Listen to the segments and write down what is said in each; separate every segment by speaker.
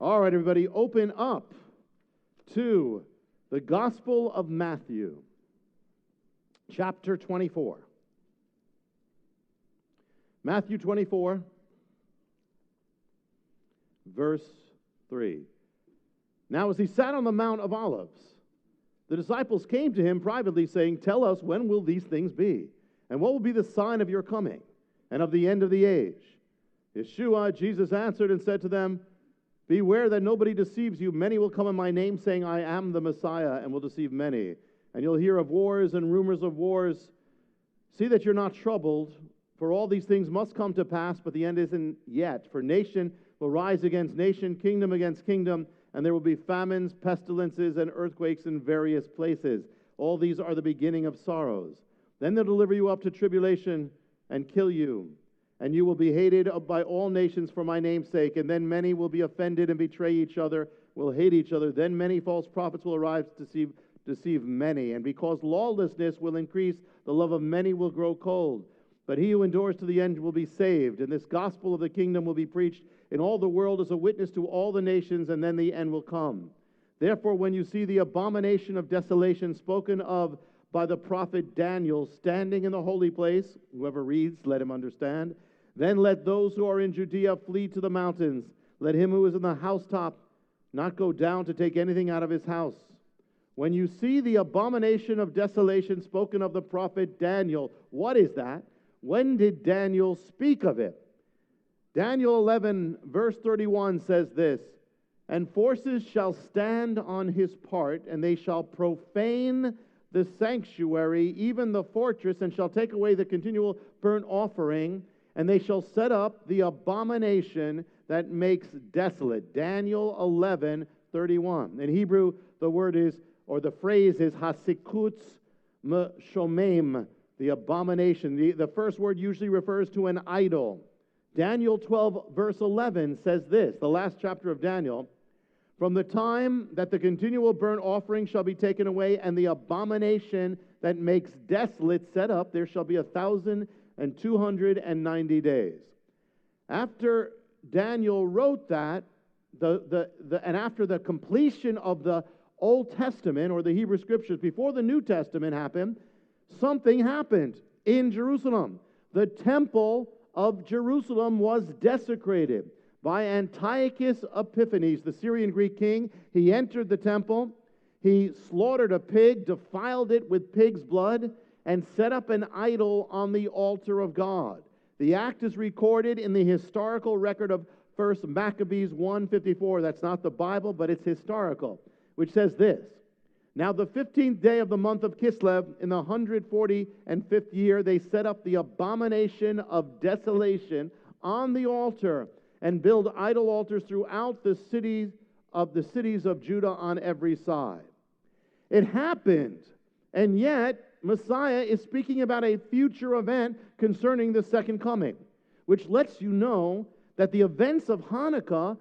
Speaker 1: All right, everybody, open up to the Gospel of Matthew, chapter 24. Matthew 24, verse 3. Now, as he sat on the Mount of Olives, the disciples came to him privately, saying, "Tell us, when will these things be? And what will be the sign of your coming and of the end of the age?" Yeshua, Jesus answered and said to them, "Beware that nobody deceives you. Many will come in my name, saying, 'I am the Messiah,' and will deceive many. And you'll hear of wars and rumors of wars. See that you're not troubled, for all these things must come to pass, but the end isn't yet. For nation will rise against nation, kingdom against kingdom, and there will be famines, pestilences, and earthquakes in various places. All these are the beginning of sorrows. Then they'll deliver you up to tribulation and kill you. And you will be hated by all nations for my name's sake. And then many will be offended and betray each other, will hate each other. Then many false prophets will arise to deceive many. And because lawlessness will increase, the love of many will grow cold. But he who endures to the end will be saved. And this gospel of the kingdom will be preached in all the world as a witness to all the nations, and then the end will come. Therefore, when you see the abomination of desolation spoken of by the prophet Daniel standing in the holy place, whoever reads, let him understand. Then let those who are in Judea flee to the mountains. Let him who is in the housetop not go down to take anything out of his house. When you see the abomination of desolation spoken of the prophet Daniel, what is that? When did Daniel speak of it? Daniel 11, verse 31 says this, "And forces shall stand on his part, and they shall profane the sanctuary, even the fortress, and shall take away the continual burnt offering, and they shall set up the abomination that makes desolate." Daniel 11, 31. In Hebrew, the word is, or the phrase is, hasikutz m'shomem, the abomination. The first word usually refers to an idol. Daniel 12, verse 11 says this, the last chapter of Daniel, "From the time that the continual burnt offering shall be taken away, and the abomination that makes desolate set up, there shall be 1,290 days." After Daniel wrote that, and after the completion of the Old Testament or the Hebrew Scriptures, before the New Testament happened, something happened in Jerusalem. The temple of Jerusalem was desecrated by Antiochus Epiphanes, the Syrian Greek king. He entered the temple, he slaughtered a pig, defiled it with pig's blood, and set up an idol on the altar of God. The act is recorded in the historical record of 1 Maccabees 1:54. That's not the Bible, but it's historical, which says this, "Now the 15th day of the month of Kislev, in the 145th year, they set up the abomination of desolation on the altar and build idol altars throughout the cities of Judah on every side." It happened, and yet Messiah is speaking about a future event concerning the second coming, which lets you know that the events of Hanukkah,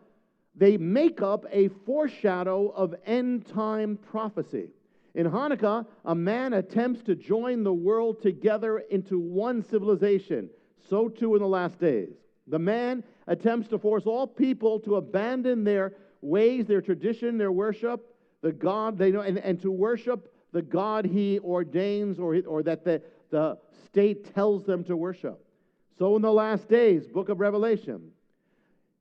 Speaker 1: they make up a foreshadow of end-time prophecy. In Hanukkah, a man attempts to join the world together into one civilization. So too in the last days. The man attempts to force all people to abandon their ways, their tradition, their worship, the God they know, and to worship the God he ordains or that the state tells them to worship. So in the last days, book of Revelation.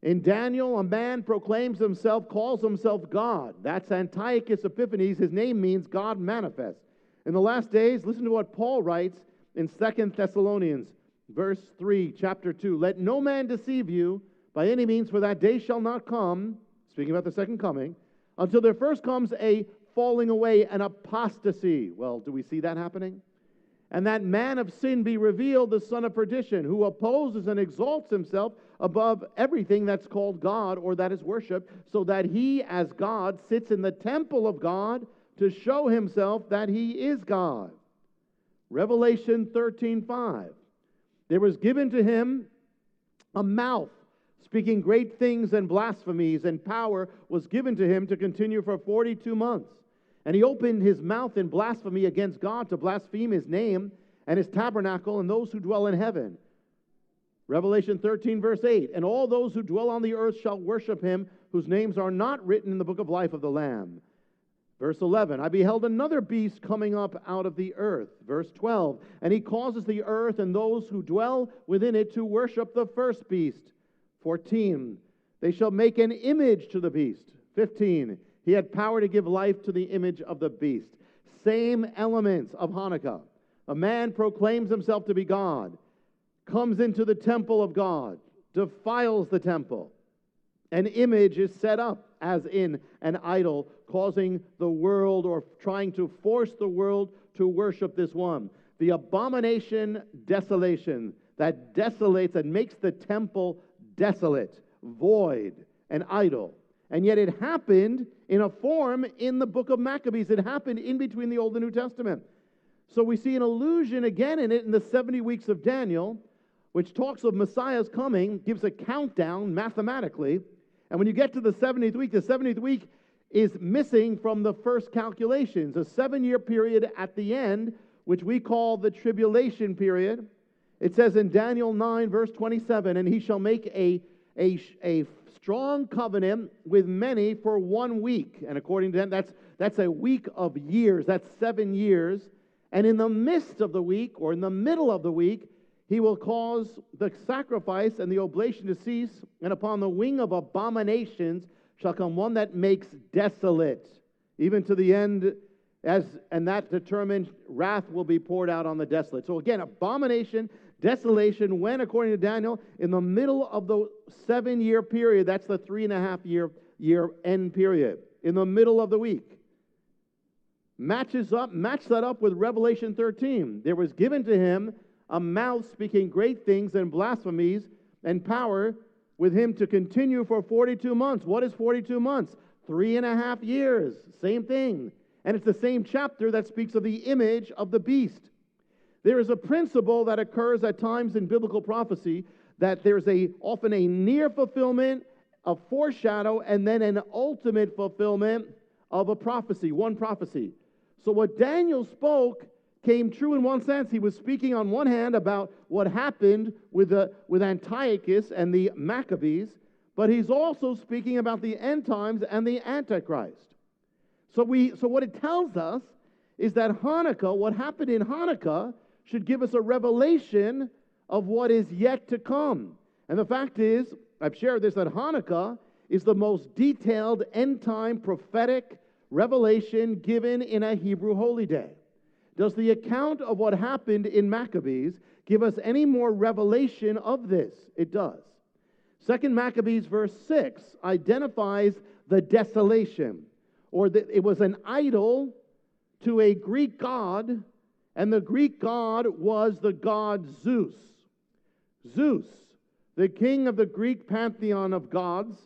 Speaker 1: In Daniel, a man proclaims himself, calls himself God. That's Antiochus Epiphanes. His name means God manifest. In the last days, listen to what Paul writes in 2 Thessalonians, verse 3, chapter 2. "Let no man deceive you by any means, for that day shall not come," speaking about the second coming, "until there first comes a falling away, an apostasy." Well, do we see that happening? "And that man of sin be revealed, the son of perdition, who opposes and exalts himself above everything that's called God or that is worshipped, so that he, as God, sits in the temple of God to show himself that he is God." Revelation 13:5. "There was given to him a mouth, speaking great things and blasphemies, and power was given to him to continue for 42 months. And he opened his mouth in blasphemy against God to blaspheme his name and his tabernacle and those who dwell in heaven. Revelation 13, verse 8, and all those who dwell on the earth shall worship him, whose names are not written in the book of life of the Lamb. Verse 11, I beheld another beast coming up out of the earth. Verse 12, and he causes the earth and those who dwell within it to worship the first beast. 14, they shall make an image to the beast. 15, he had power to give life to the image of the beast. Same elements of Hanukkah. A man proclaims himself to be God, comes into the temple of God, defiles the temple. An image is set up as in an idol, causing the world or trying to force the world to worship this one. The abomination, desolation, that desolates and makes the temple desolate, void, an idol. And yet it happened in a form in the book of Maccabees. It happened in between the Old and New Testament. So we see an allusion again in it in the 70 weeks of Daniel, which talks of Messiah's coming, gives a countdown mathematically. And when you get to the 70th week is missing from the first calculations, a 7-year period at the end, which we call the tribulation period. It says in Daniel 9, verse 27, and he shall make a strong covenant with many for 1 week. And according to them, that's a week of years. That's 7 years. And in the midst of the week, or in the middle of the week, he will cause the sacrifice and the oblation to cease, and upon the wing of abominations shall come one that makes desolate, even to the end, and that determined wrath will be poured out on the desolate. So again, abomination, desolation, when, according to Daniel, in the middle of the 7-year period, that's the 3.5 year end period, in the middle of the week. Match that up with Revelation 13. There was given to him a mouth speaking great things and blasphemies, and power with him to continue for 42 months. What is 42 months? 3.5 years. Same thing. And it's the same chapter that speaks of the image of the beast. There is a principle that occurs at times in biblical prophecy, that there's often a near fulfillment, a foreshadow, and then an ultimate fulfillment of a prophecy, one prophecy. So what Daniel spoke came true in one sense. He was speaking on one hand about what happened with Antiochus and the Maccabees, but he's also speaking about the end times and the Antichrist. So what it tells us is that Hanukkah, what happened in Hanukkah, should give us a revelation of what is yet to come. And the fact is, I've shared this, that Hanukkah is the most detailed end-time prophetic revelation given in a Hebrew holy day. Does the account of what happened in Maccabees give us any more revelation of this? It does. 2 Maccabees verse 6 identifies the desolation, it was an idol to a Greek god, and the Greek god was the god Zeus. Zeus, the king of the Greek pantheon of gods,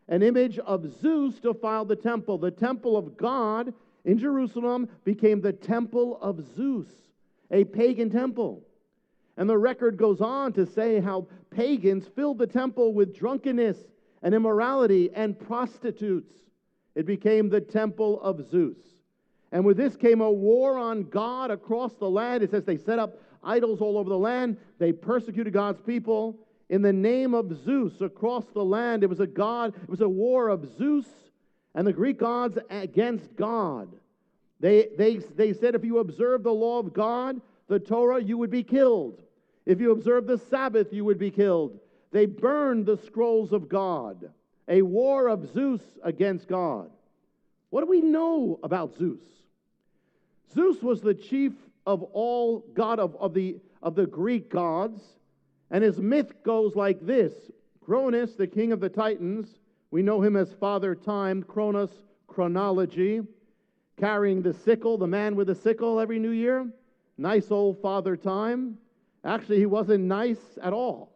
Speaker 1: an image of Zeus defiled the temple. The temple of God in Jerusalem became the temple of Zeus, a pagan temple. And the record goes on to say how pagans filled the temple with drunkenness and immorality and prostitutes. It became the temple of Zeus. And with this came a war on God across the land. It says they set up idols all over the land. They persecuted God's people in the name of Zeus across the land. It was a war of Zeus and the Greek gods against God. They said if you observe the law of God, the Torah, you would be killed. If you observe the Sabbath, you would be killed. They burned the scrolls of God. A war of Zeus against God. What do we know about Zeus? Zeus was the chief of all god of the Greek gods, and his myth goes like this. Cronus, the king of the Titans, we know him as Father Time, Cronus, chronology, carrying the sickle, the man with the sickle every new year. Nice old Father Time. Actually, he wasn't nice at all.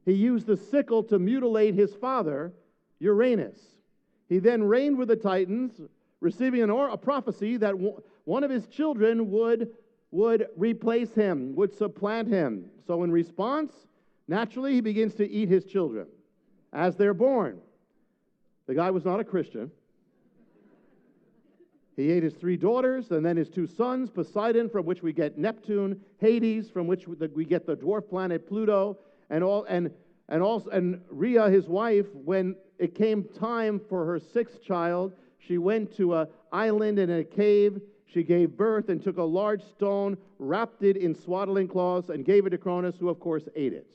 Speaker 1: He used the sickle to mutilate his father, Uranus. He then reigned with the Titans, receiving a prophecy that one of his children would replace him, would supplant him. So in response, naturally, he begins to eat his children as they're born. The guy was not a Christian. He ate his 3 daughters and then his 2 sons, Poseidon, from which we get Neptune, Hades, from which we get the dwarf planet Pluto, And Rhea, his wife, when it came time for her sixth child, she went to an island in a cave. She gave birth and took a large stone, wrapped it in swaddling cloths, and gave it to Cronus, who, of course, ate it.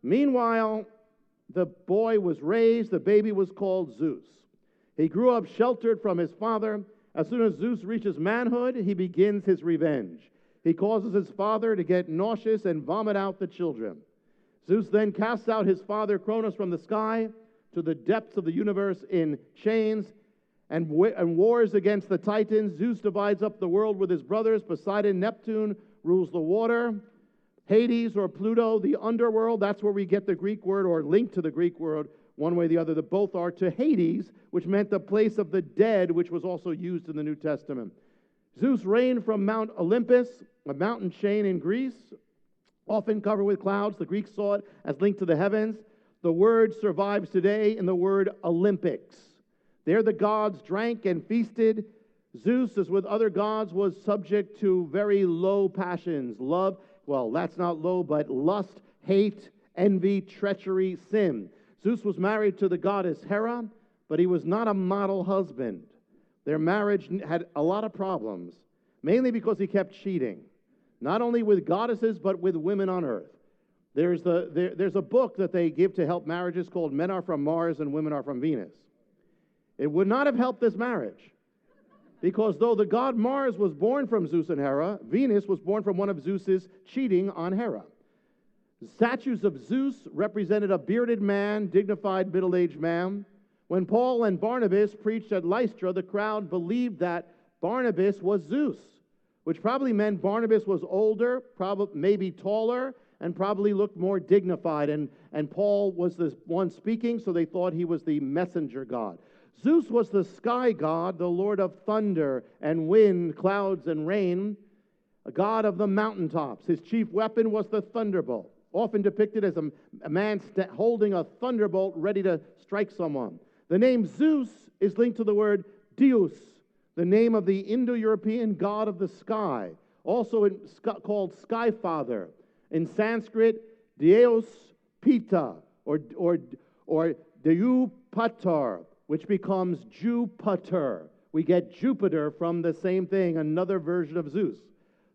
Speaker 1: Meanwhile, the boy was raised. The baby was called Zeus. He grew up sheltered from his father. As soon as Zeus reaches manhood, he begins his revenge. He causes his father to get nauseous and vomit out the children. Zeus then casts out his father Cronus from the sky to the depths of the universe in chains and wars against the Titans. Zeus divides up the world with his brothers. Poseidon, Neptune rules the water. Hades or Pluto, the underworld, that's where we get the Greek word, or linked to the Greek word, one way or the other. That both are to Hades, which meant the place of the dead, which was also used in the New Testament. Zeus reigned from Mount Olympus, a mountain chain in Greece, often covered with clouds. The Greeks saw it as linked to the heavens. The word survives today in the word Olympics. There the gods drank and feasted. Zeus, as with other gods, was subject to very low passions. Love, well, that's not low, but lust, hate, envy, treachery, sin. Zeus was married to the goddess Hera, but he was not a model husband. Their marriage had a lot of problems, mainly because he kept cheating, not only with goddesses, but with women on earth. There's a book that they give to help marriages called Men Are From Mars and Women Are From Venus. It would not have helped this marriage, because though the god Mars was born from Zeus and Hera, Venus was born from one of Zeus's cheating on Hera. The statues of Zeus represented a bearded man, dignified middle-aged man. When Paul and Barnabas preached at Lystra, the crowd believed that Barnabas was Zeus, which probably meant Barnabas was older, probably maybe taller, and probably looked more dignified. And Paul was the one speaking, so they thought he was the messenger god. Zeus was the sky god, the lord of thunder and wind, clouds and rain, a god of the mountaintops. His chief weapon was the thunderbolt, often depicted as a man holding a thunderbolt ready to strike someone. The name Zeus is linked to the word Deus, the name of the Indo-European god of the sky, also called Sky Father. In Sanskrit, Deus Pita, or Deu Pater, which becomes Jupiter. We get Jupiter from the same thing, another version of Zeus.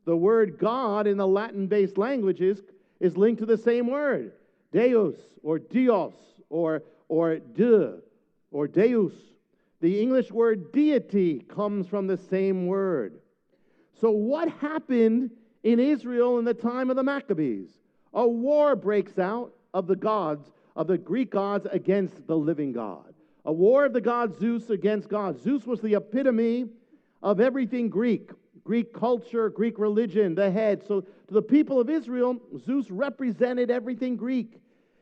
Speaker 1: The word God in the Latin-based languages is linked to the same word, Deus, or Dios, or De, or Deus. The English word deity comes from the same word. So what happened in Israel in the time of the Maccabees? A war breaks out of the gods, of the Greek gods against the living God. A war of the god Zeus against God. Zeus was the epitome of everything Greek. Greek culture, Greek religion, the head. So to the people of Israel, Zeus represented everything Greek,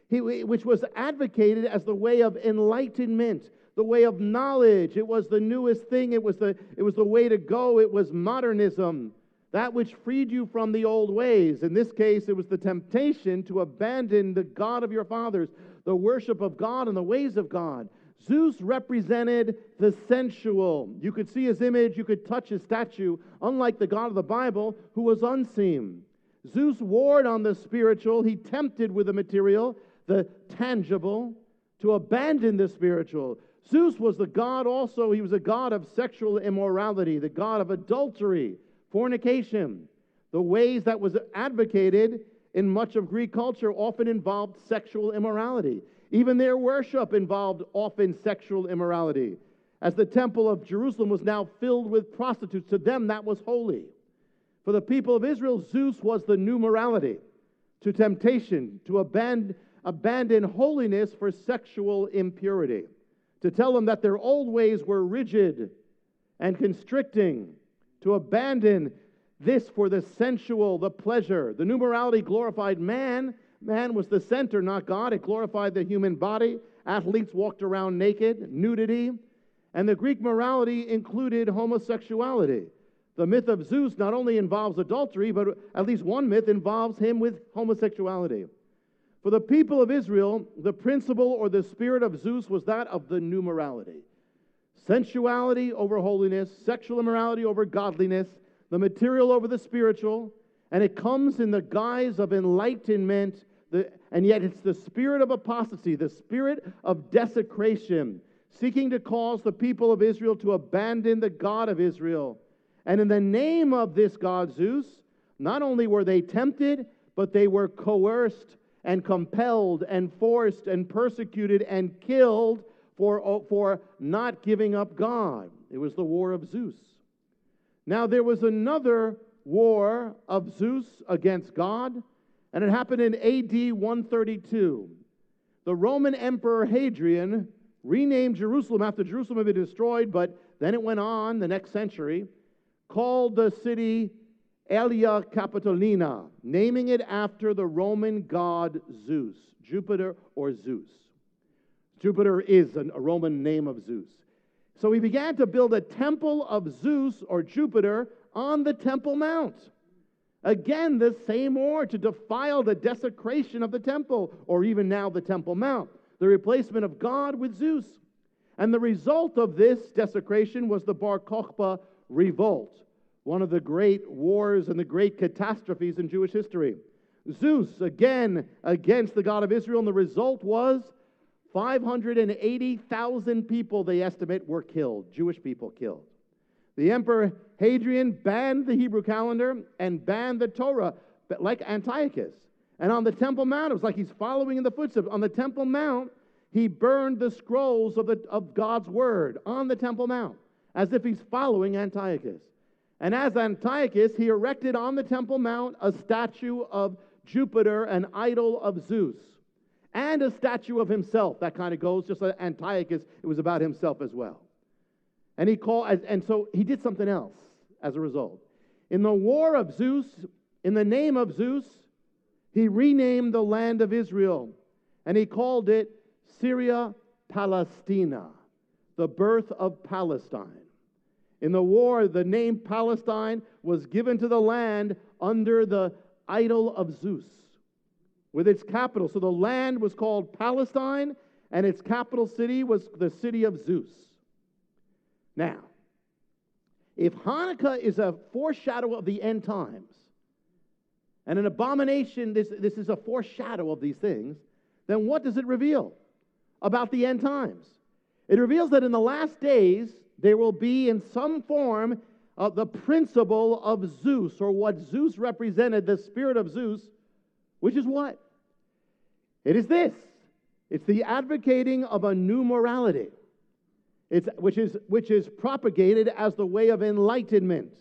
Speaker 1: which was advocated as the way of enlightenment, the way of knowledge. It was the newest thing. It was the way to go. It was modernism, that which freed you from the old ways. In this case, it was the temptation to abandon the God of your fathers, the worship of God and the ways of God. Zeus represented the sensual. You could see his image, you could touch his statue, unlike the God of the Bible, who was unseen. Zeus warred on the spiritual. He tempted with the material, the tangible, to abandon the spiritual. Zeus was the god also, he was a god of sexual immorality, the god of adultery, fornication. The ways that was advocated in much of Greek culture often involved sexual immorality. Even their worship involved often sexual immorality. As the temple of Jerusalem was now filled with prostitutes, to them that was holy. For the people of Israel, Zeus was the new morality, to temptation, to abandon holiness for sexual impurity, to tell them that their old ways were rigid and constricting, to abandon this for the sensual, the pleasure. The new morality glorified man. Man was the center, not God. It glorified the human body. Athletes walked around naked, nudity. And the Greek morality included homosexuality. The myth of Zeus not only involves adultery, but at least one myth involves him with homosexuality. For the people of Israel, the principle or the spirit of Zeus was that of the new morality. Sensuality over holiness, sexual immorality over godliness, the material over the spiritual, and it comes in the guise of enlightenment And yet it's the spirit of apostasy, the spirit of desecration, seeking to cause the people of Israel to abandon the God of Israel. And in the name of this God Zeus, not only were they tempted, but they were coerced and compelled and forced and persecuted and killed for not giving up God. It was the war of Zeus. Now there was another war of Zeus against God, and it happened in AD 132. The Roman Emperor Hadrian renamed Jerusalem after Jerusalem had been destroyed, but then it went on the next century, called the city Aelia Capitolina, naming it after the Roman god Zeus, Jupiter or Zeus. Jupiter is a Roman name of Zeus. So he began to build a temple of Zeus or Jupiter on the Temple Mount. Again, the same war to defile the desecration of the temple, or even now the Temple Mount, the replacement of God with Zeus. And the result of this desecration was the Bar Kokhba revolt, one of the great wars and the great catastrophes in Jewish history. Zeus, again, against the God of Israel, and the result was 580,000 people, they estimate, were killed, Jewish people killed. The Emperor Hadrian banned the Hebrew calendar and banned the Torah, like Antiochus. And on the Temple Mount, it was like he's following in the footsteps. On the Temple Mount, he burned the scrolls of God's Word on the Temple Mount, as if he's following Antiochus. And as Antiochus, he erected on the Temple Mount a statue of Jupiter, an idol of Zeus, and a statue of himself. That kind of goes, just like Antiochus, it was about himself as well. And so he did something else as a result. In the war of Zeus, in the name of Zeus, he renamed the land of Israel, and he called it Syria Palestina, the birth of Palestine. In the war, the name Palestine was given to the land under the idol of Zeus, with its capital. So the land was called Palestine, and its capital city was the city of Zeus. Now, if Hanukkah is a foreshadow of the end times, and an abomination, this is a foreshadow of these things, then what does it reveal about the end times? It reveals that in the last days, there will be in some form the principle of Zeus, or what Zeus represented, the spirit of Zeus, which is what? It is this. It's the advocating of a new morality, which is propagated as the way of enlightenment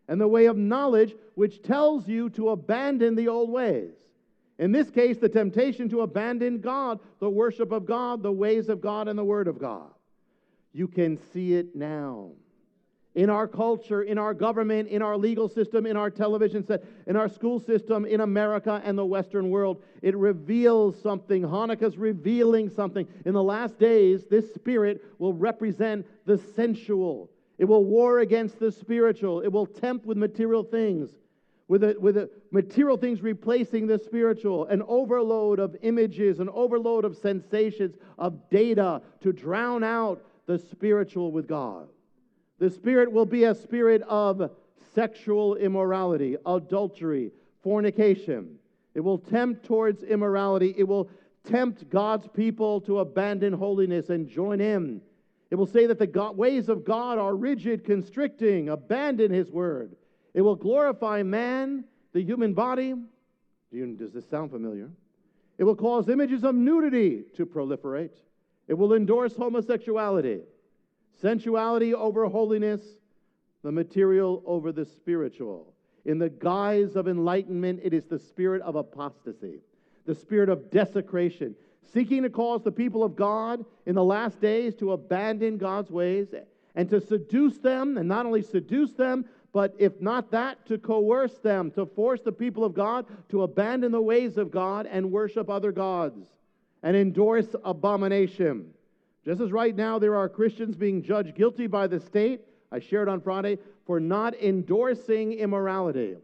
Speaker 1: and the way of knowledge, which tells you to abandon the old ways. In this case, the temptation to abandon God, the worship of God, the ways of God, and the Word of God. You can see it now. In our culture, in our government, in our legal system, in our television set, in our school system, in America and the Western world, it reveals something. Hanukkah's revealing something. In the last days, this spirit will represent the sensual. It will war against the spiritual. It will tempt with material things, with material things replacing the spiritual, an overload of images, an overload of sensations, of data to drown out the spiritual with God. The spirit will be a spirit of sexual immorality, adultery, fornication. It will tempt towards immorality. It will tempt God's people to abandon holiness and join in. It will say that the ways of God are rigid, constricting, abandon His word. It will glorify man, the human body. Does this sound familiar? It will cause images of nudity to proliferate. It will endorse homosexuality. Sensuality over holiness, the material over the spiritual. In the guise of enlightenment, it is the spirit of apostasy, the spirit of desecration, seeking to cause the people of God in the last days to abandon God's ways and to seduce them, and not only seduce them, but if not that, to coerce them, to force the people of God to abandon the ways of God and worship other gods and endorse abomination. Just as right now there are Christians being judged guilty by the state, I shared on Friday, for not endorsing immorality.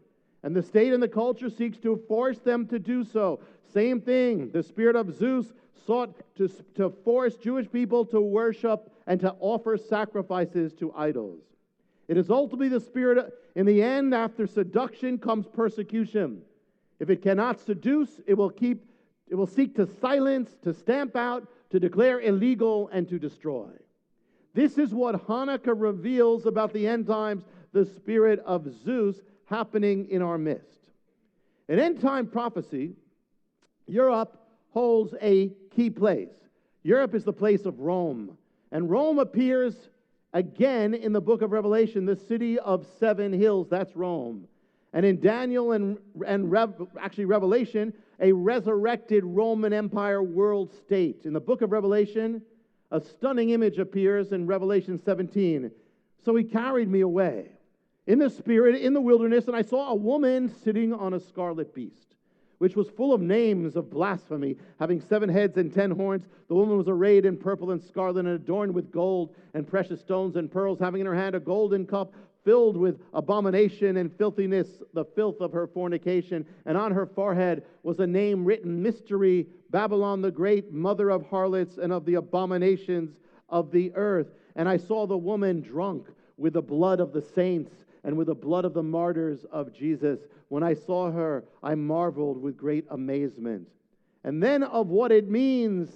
Speaker 1: And the state and the culture seeks to force them to do so. Same thing, the spirit of Zeus sought to force Jewish people to worship and to offer sacrifices to idols. It is ultimately the spirit, in the end, after seduction comes persecution. If it cannot seduce, it will keep It will seek to silence, to stamp out, to declare illegal, and to destroy. This is what Hanukkah reveals about the end times, the spirit of Zeus happening in our midst. In end-time prophecy, Europe holds a key place. Europe is the place of Rome. And Rome appears again in the book of Revelation, the city of 7 hills. That's Rome. And in Daniel and Revelation, a resurrected Roman Empire world state. In the book of Revelation, a stunning image appears in Revelation 17. So he carried me away in the spirit, in the wilderness, and I saw a woman sitting on a scarlet beast, which was full of names of blasphemy, having 7 heads and 10 horns. The woman was arrayed in purple and scarlet and adorned with gold and precious stones and pearls, having in her hand a golden cup filled with abomination and filthiness, the filth of her fornication. And on her forehead was a name written, Mystery, Babylon the Great, mother of harlots and of the abominations of the earth. And I saw the woman drunk with the blood of the saints and with the blood of the martyrs of Jesus. When I saw her, I marveled with great amazement. And then of what it means,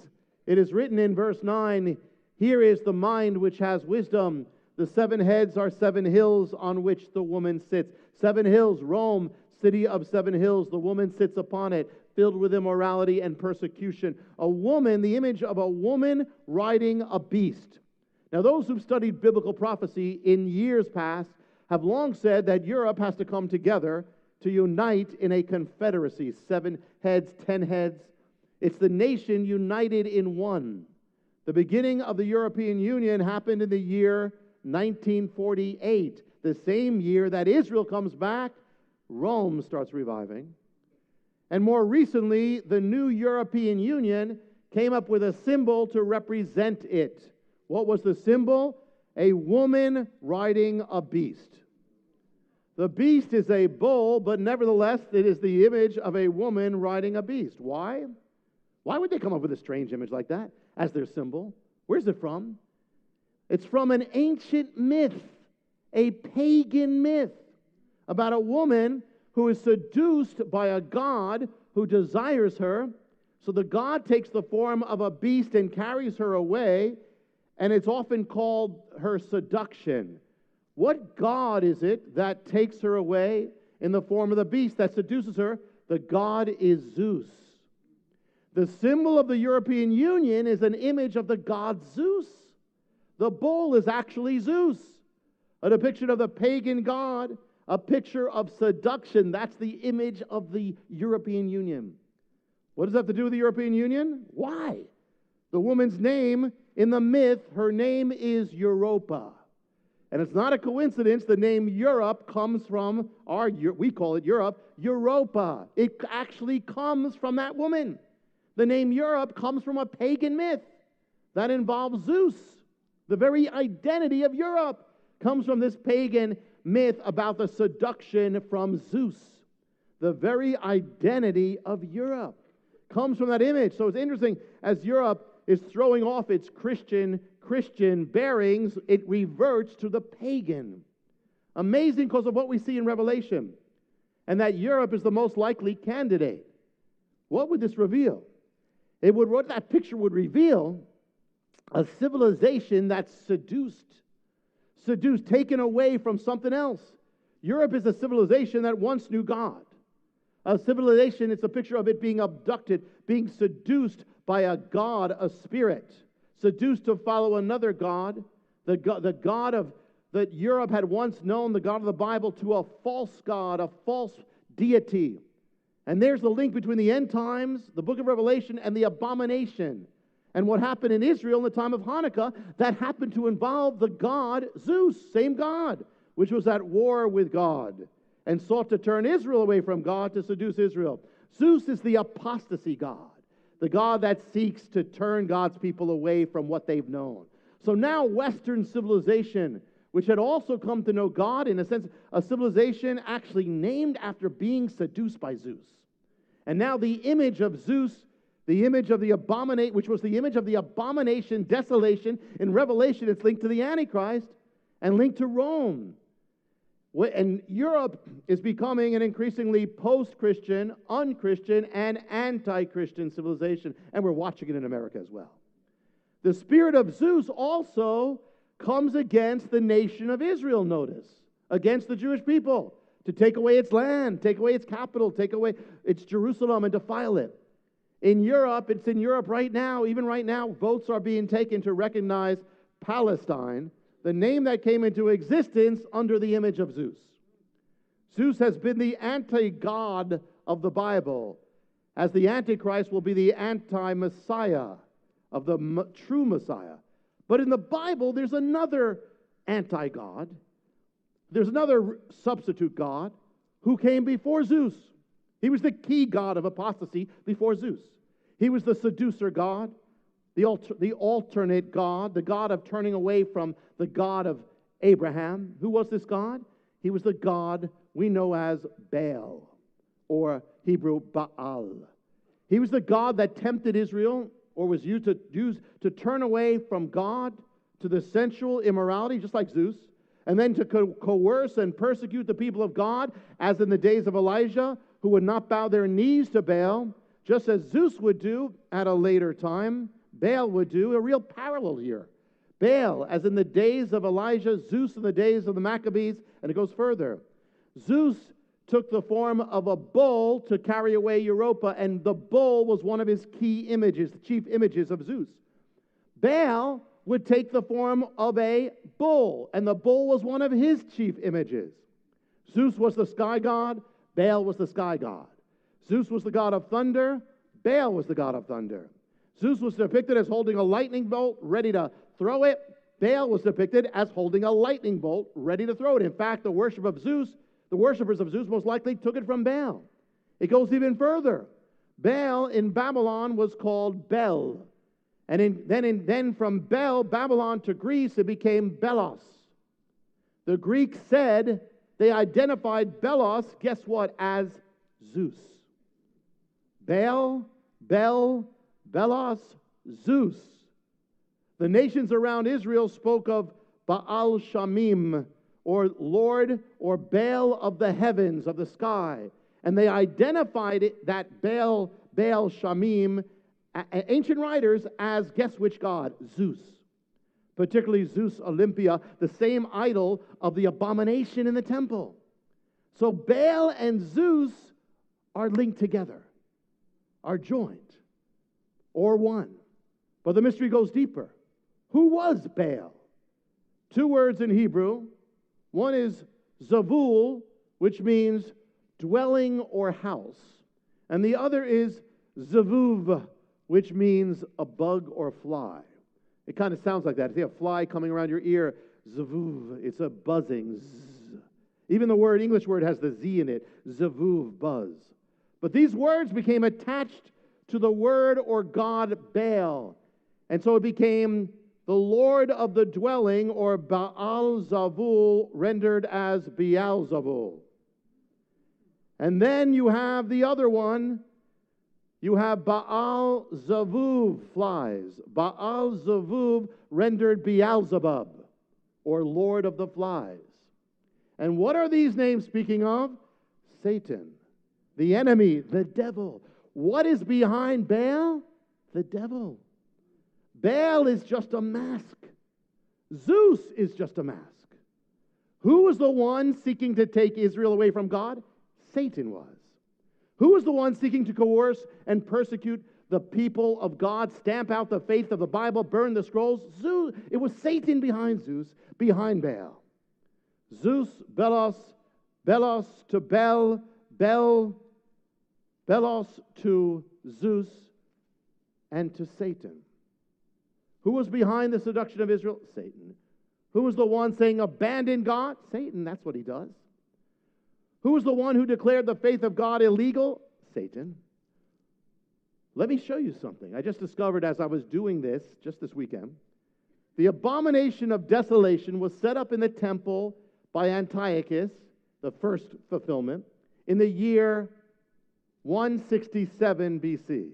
Speaker 1: it is written in verse 9, here is the mind which has wisdom. The 7 heads are 7 hills on which the woman sits. 7 hills, Rome, city of 7 hills. The woman sits upon it, filled with immorality and persecution. A woman, the image of a woman riding a beast. Now, those who've studied biblical prophecy in years past have long said that Europe has to come together to unite in a confederacy. 7 heads, 10 heads. It's the nation united in one. The beginning of the European Union happened in the year 1948. The same year that Israel comes back, Rome starts reviving. And more recently, the new European Union came up with a symbol to represent it. What was the symbol? A woman riding a beast. The beast is a bull, but nevertheless, it is the image of a woman riding a beast. Why? Why would they come up with a strange image like that as their symbol? Where's it from? It's from an ancient myth, a pagan myth, about a woman who is seduced by a god who desires her. So the god takes the form of a beast and carries her away, and it's often called her seduction. What god is it that takes her away in the form of the beast that seduces her? The god is Zeus. The symbol of the European Union is an image of the god Zeus. The bull is actually Zeus, a depiction of the pagan god, a picture of seduction. That's the image of the European Union. What does that have to do with the European Union? Why? The woman's name in the myth, her name is Europa. And it's not a coincidence the name Europe comes from we call it Europe, Europa. It actually comes from that woman. The name Europe comes from a pagan myth that involves Zeus. The very identity of Europe comes from this pagan myth about the seduction from Zeus. The very identity of Europe comes from that image. So it's interesting, as Europe is throwing off its Christian bearings, it reverts to the pagan. Amazing because of what we see in Revelation. And that Europe is the most likely candidate. What would this reveal? What that picture would reveal, a civilization that's seduced, taken away from something else. Europe is a civilization that once knew God. A civilization, it's a picture of it being abducted, being seduced by a god, a spirit, seduced to follow another god, the god of that Europe had once known, the God of the Bible, to a false god, a false deity. And there's the link between the end times, the book of Revelation, and the abomination. And what happened in Israel in the time of Hanukkah, that happened to involve the god Zeus, same God, which was at war with God and sought to turn Israel away from God to seduce Israel. Zeus is the apostasy god, the god that seeks to turn God's people away from what they've known. So now Western civilization, which had also come to know God, in a sense, a civilization actually named after being seduced by Zeus. And now the image of Zeus, the image of the abomination, which was the image of the abomination, desolation, in Revelation, it's linked to the Antichrist and linked to Rome. And Europe is becoming an increasingly post-Christian, unchristian, and anti-Christian civilization. And we're watching it in America as well. The spirit of Zeus also comes against the nation of Israel, notice, against the Jewish people, to take away its land, take away its capital, take away its Jerusalem, and defile it. In Europe, it's in Europe right now, even right now, votes are being taken to recognize Palestine, the name that came into existence under the image of Zeus. Zeus has been the anti-God of the Bible, as the Antichrist will be the anti-Messiah of the true Messiah. But in the Bible, there's another anti-God. There's another substitute God who came before Zeus. He was the key god of apostasy before Zeus. He was the seducer God, the alternate God, the God of turning away from the God of Abraham. Who was this God? He was the God we know as Baal, or Hebrew Baal. He was the God that tempted Israel, or was used to turn away from God to the sensual immorality, just like Zeus, and then to coerce and persecute the people of God, as in the days of Elijah, who would not bow their knees to Baal, just as Zeus would do at a later time. Baal would do. A real parallel here. Baal, as in the days of Elijah, Zeus in the days of the Maccabees, and it goes further. Zeus took the form of a bull to carry away Europa, and the bull was one of his key images, the chief images of Zeus. Baal would take the form of a bull, and the bull was one of his chief images. Zeus was the sky god, Baal was the sky god. Zeus was the god of thunder, Baal was the god of thunder. Zeus was depicted as holding a lightning bolt, ready to throw it. Baal was depicted as holding a lightning bolt, ready to throw it. In fact, the worshippers of Zeus most likely took it from Baal. It goes even further. Baal in Babylon was called Bel. And then from Babylon to Greece, it became Belos. The Greeks said they identified Belos, guess what, as Zeus. Baal, Bel, Belos, Zeus. The nations around Israel spoke of Baal Shamim, or Lord, or Baal of the heavens, of the sky. And they identified it, that Baal Shamim, ancient writers, as, guess which god? Zeus. Particularly Zeus Olympia, the same idol of the abomination in the temple. So Baal and Zeus are linked together, are joined, or one. But the mystery goes deeper. Who was Baal? Two words in Hebrew. One is Zavul, which means dwelling or house. And the other is Zavuv, which means a bug or fly. It kind of sounds like that. See a fly coming around your ear, Zavuv. It's a buzzing. Zzz. Even the English word has the Z in it. Zavuv, buzz. But these words became attached to the word or god Baal. And so it became the Lord of the dwelling, or Baal Zavul, rendered as Beelzebul. And then you have the other one. You have Baal Zavuv, flies. Baal Zavuv, rendered Beelzebub, or Lord of the flies. And what are these names speaking of? Satan, the enemy, the devil. What is behind Baal? The devil. Baal is just a mask. Zeus is just a mask. Who was the one seeking to take Israel away from God? Satan was. Who was the one seeking to coerce and persecute the people of God, stamp out the faith of the Bible, burn the scrolls? Zeus. It was Satan behind Zeus, behind Baal. Zeus, Belos, Belos to Bel, Belos to Zeus, and to Satan. Who was behind the seduction of Israel? Satan. Who was the one saying, abandon God? Satan, that's what he does. Who was the one who declared the faith of God illegal? Satan. Let me show you something. I just discovered as I was doing this, just this weekend, the abomination of desolation was set up in the temple by Antiochus, the first fulfillment, in the year 167 BC.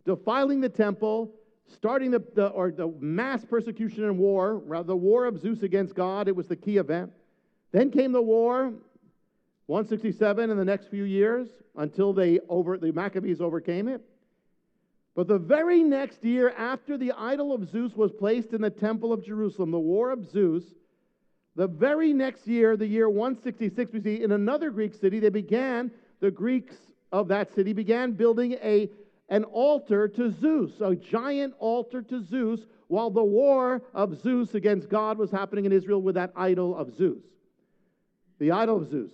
Speaker 1: Defiling the temple, starting the mass persecution and war, rather the war of Zeus against God. It was the key event. Then came the war, 167 in the next few years, until the Maccabees overcame it. But the very next year, after the idol of Zeus was placed in the temple of Jerusalem, the war of Zeus, the very next year, the year 166, we see in another Greek city, the Greeks of that city began building an altar to Zeus, a giant altar to Zeus, while the war of Zeus against God was happening in Israel with that idol of Zeus. The idol of Zeus.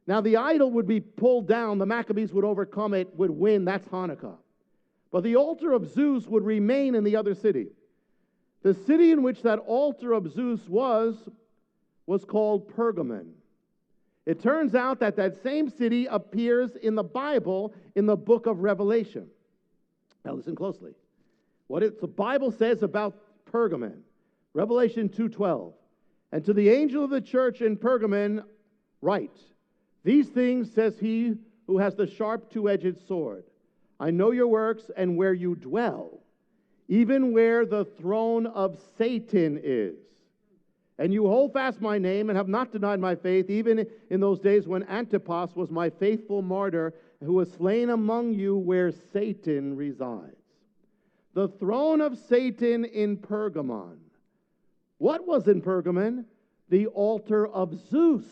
Speaker 1: Now, the idol would be pulled down. The Maccabees would overcome it, would win. That's Hanukkah. But the altar of Zeus would remain in the other city. The city in which that altar of Zeus was called Pergamon. It turns out that that same city appears in the Bible in the book of Revelation. Now listen closely. What the Bible says about Pergamon. Revelation 2:12. And to the angel of the church in Pergamon write, these things says he who has the sharp two-edged sword. I know your works and where you dwell, even where the throne of Satan is. And you hold fast my name and have not denied my faith, even in those days when Antipas was my faithful martyr, who was slain among you where Satan resides. The throne of Satan in Pergamon. What was in Pergamon? The altar of Zeus.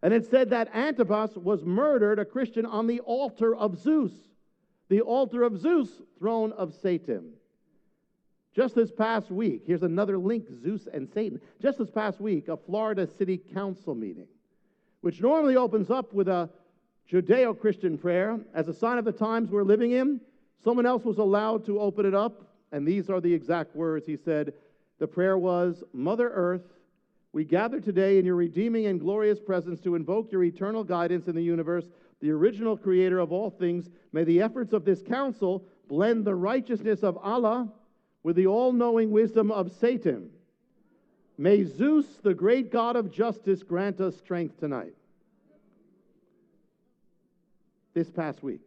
Speaker 1: And it said that Antipas was murdered, a Christian, on the altar of Zeus. The altar of Zeus, throne of Satan. Just this past week, here's another link, Zeus and Satan. Just this past week, a Florida City Council meeting, which normally opens up with a Judeo-Christian prayer, as a sign of the times we're living in, someone else was allowed to open it up, and these are the exact words. He said, the prayer was, Mother Earth, we gather today in your redeeming and glorious presence to invoke your eternal guidance in the universe, the original creator of all things. May the efforts of this council blend the righteousness of Allah with the all-knowing wisdom of Satan. May Zeus, the great God of justice, grant us strength tonight. This past week.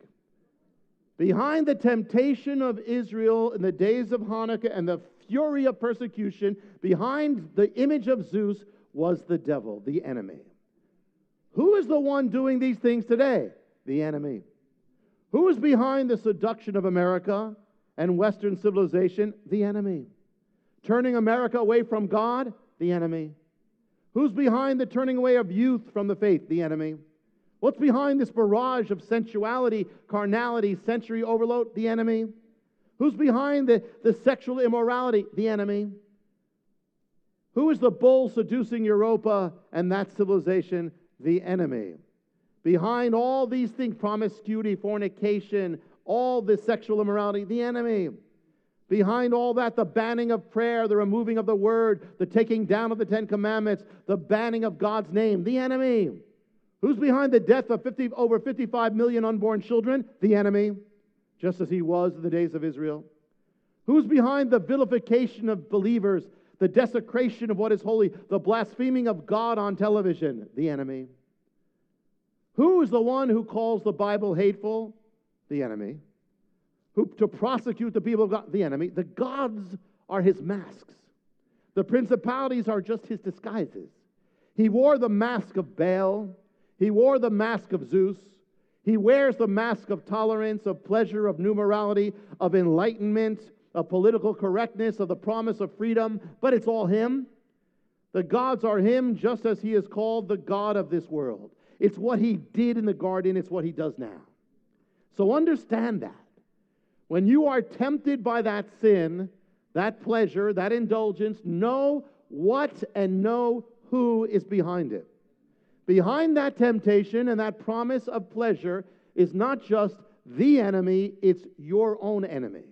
Speaker 1: Behind the temptation of Israel in the days of Hanukkah and the fury of persecution, behind the image of Zeus was the devil, the enemy. Who is the one doing these things today? The enemy. Who is behind the seduction of America and Western civilization? The enemy. Turning America away from God? The enemy. Who's behind the turning away of youth from the faith? The enemy. What's behind this barrage of sensuality, carnality, sensory overload? The enemy. Who's behind the sexual immorality? The enemy. Who is the bull seducing Europa and that civilization? The enemy. Behind all these things, promiscuity, fornication, all this sexual immorality, the enemy. Behind all that, the banning of prayer, the removing of the word, the taking down of the 10 Commandments, the banning of God's name, the enemy. Who's behind the death of over 55 million unborn children? The enemy, just as he was in the days of Israel. Who's behind the vilification of believers, the desecration of what is holy, the blaspheming of God on television? The enemy. Who is the one who calls the Bible hateful? The enemy. Who to prosecute the people of God? The enemy. The gods are his masks. The principalities are just his disguises. He wore the mask of Baal. He wore the mask of Zeus. He wears the mask of tolerance, of pleasure, of new morality, of enlightenment, of political correctness, of the promise of freedom. But it's all him. The gods are him, just as he is called the God of this world. It's what he did in the garden. It's what he does now. So understand that. When you are tempted by that sin, that pleasure, that indulgence, know what and know who is behind it. Behind that temptation and that promise of pleasure is not just the enemy, it's your own enemy.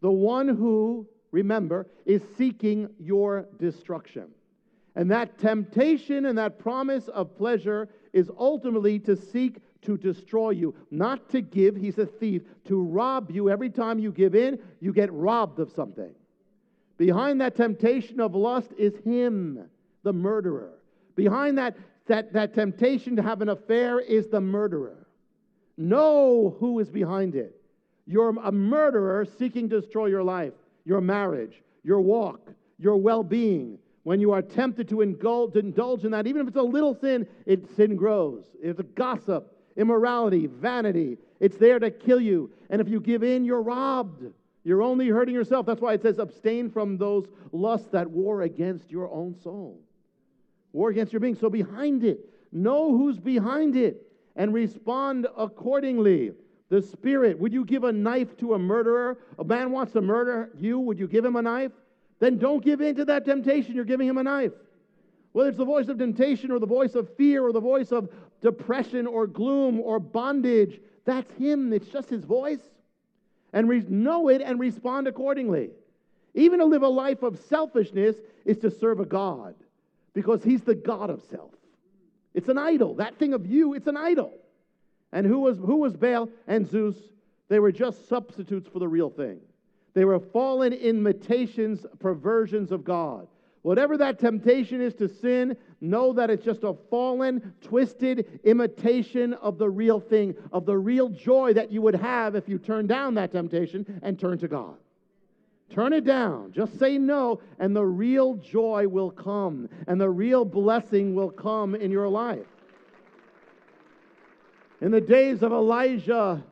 Speaker 1: The one who, remember, is seeking your destruction. And that temptation and that promise of pleasure is ultimately to seek to destroy you, not to give. He's a thief, to rob you. Every time you give in, you get robbed of something. Behind that temptation of lust is him, the murderer. Behind that temptation to have an affair is the murderer. Know who is behind it. You're a murderer seeking to destroy your life, your marriage, your walk, your well-being. When you are tempted to indulge in that, even if it's a little sin, sin grows. It's a gossip, immorality, vanity. It's there to kill you. And if you give in, you're robbed. You're only hurting yourself. That's why it says abstain from those lusts that war against your own soul. War against your being. So behind it, know who's behind it and respond accordingly. The Spirit, would you give a knife to a murderer? A man wants to murder you, would you give him a knife? Then don't give in to that temptation. You're giving him a knife. Whether it's the voice of temptation or the voice of fear or the voice of depression or gloom or bondage, that's him. It's just his voice. And know it and respond accordingly. Even to live a life of selfishness is to serve a God, because he's the God of self. It's an idol. That thing of you, it's an idol. And who was Baal and Zeus? They were just substitutes for the real thing. They were fallen imitations, perversions of God. Whatever that temptation is to sin, know that it's just a fallen, twisted imitation of the real thing, of the real joy that you would have if you turn down that temptation and turn to God. Turn it down. Just say no, and the real joy will come, and the real blessing will come in your life. In the days of Elijah,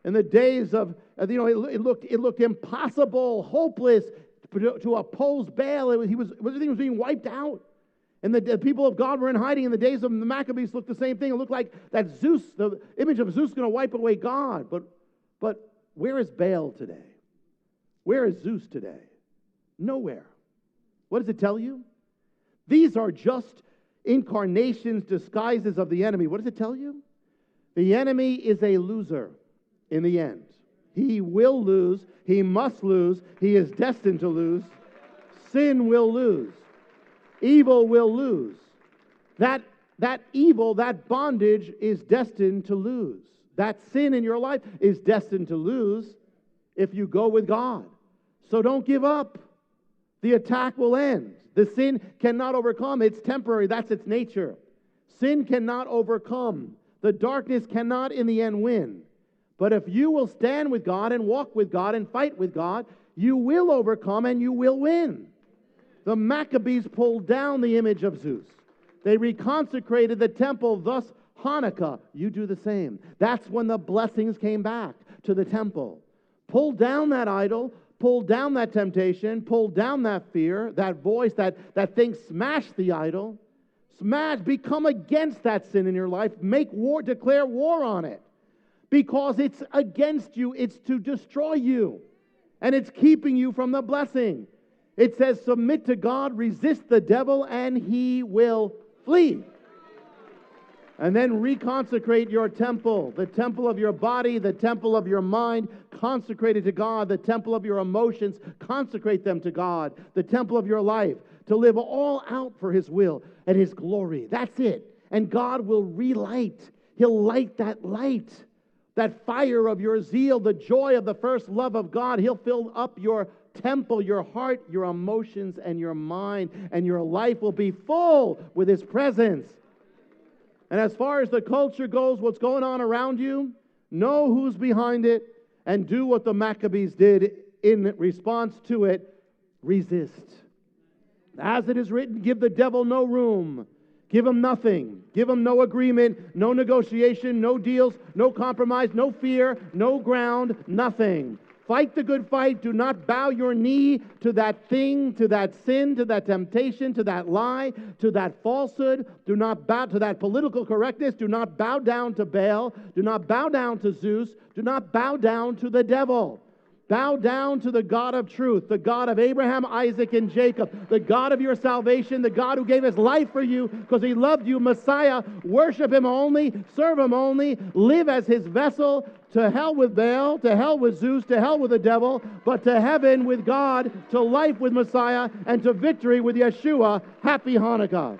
Speaker 1: in the days of, it looked impossible, hopeless to oppose Baal. Everything was being wiped out. And the people of God were in hiding. In the days of the Maccabees looked the same thing. It looked like that Zeus, the image of Zeus, is going to wipe away God. But where is Baal today? Where is Zeus today? Nowhere. What does it tell you? These are just incarnations, disguises of the enemy. What does it tell you? The enemy is a loser in the end. He will lose. He must lose. He is destined to lose. Sin will lose. Evil will lose. That evil, that bondage is destined to lose. That sin in your life is destined to lose if you go with God. So don't give up. The attack will end. The sin cannot overcome. It's temporary. That's its nature. Sin cannot overcome. The darkness cannot in the end win. But if you will stand with God and walk with God and fight with God, you will overcome and you will win. The Maccabees pulled down the image of Zeus. They reconsecrated the temple, thus Hanukkah. You do the same. That's when the blessings came back to the temple. Pull down that idol, pull down that temptation, pull down that fear, that voice, that thing, smash the idol. Become against that sin in your life. Make war, declare war on it. Because it's against you. It's to destroy you. And it's keeping you from the blessing. It says, submit to God, resist the devil, and he will flee. And then reconsecrate your temple, the temple of your body, the temple of your mind, consecrate it to God, the temple of your emotions, consecrate them to God, the temple of your life, to live all out for his will and his glory. That's it. And God will relight. He'll light that fire of your zeal, the joy of the first love of God. He'll fill up your temple, your heart, your emotions, and your mind, and your life will be full with his presence. And as far as the culture goes, what's going on around you, know who's behind it, and do what the Maccabees did in response to it. Resist. As it is written, give the devil no room. Give him nothing. Give him no agreement, no negotiation, no deals, no compromise, no fear, no ground, nothing. Fight the good fight. Do not bow your knee to that thing, to that sin, to that temptation, to that lie, to that falsehood. Do not bow to that political correctness. Do not bow down to Baal. Do not bow down to Zeus. Do not bow down to the devil. Bow down to the God of truth, the God of Abraham, Isaac, and Jacob, the God of your salvation, the God who gave his life for you because he loved you, Messiah. Worship him only, serve him only, live as his vessel. To hell with Baal, to hell with Zeus, to hell with the devil, but to heaven with God, to life with Messiah, and to victory with Yeshua. Happy Hanukkah.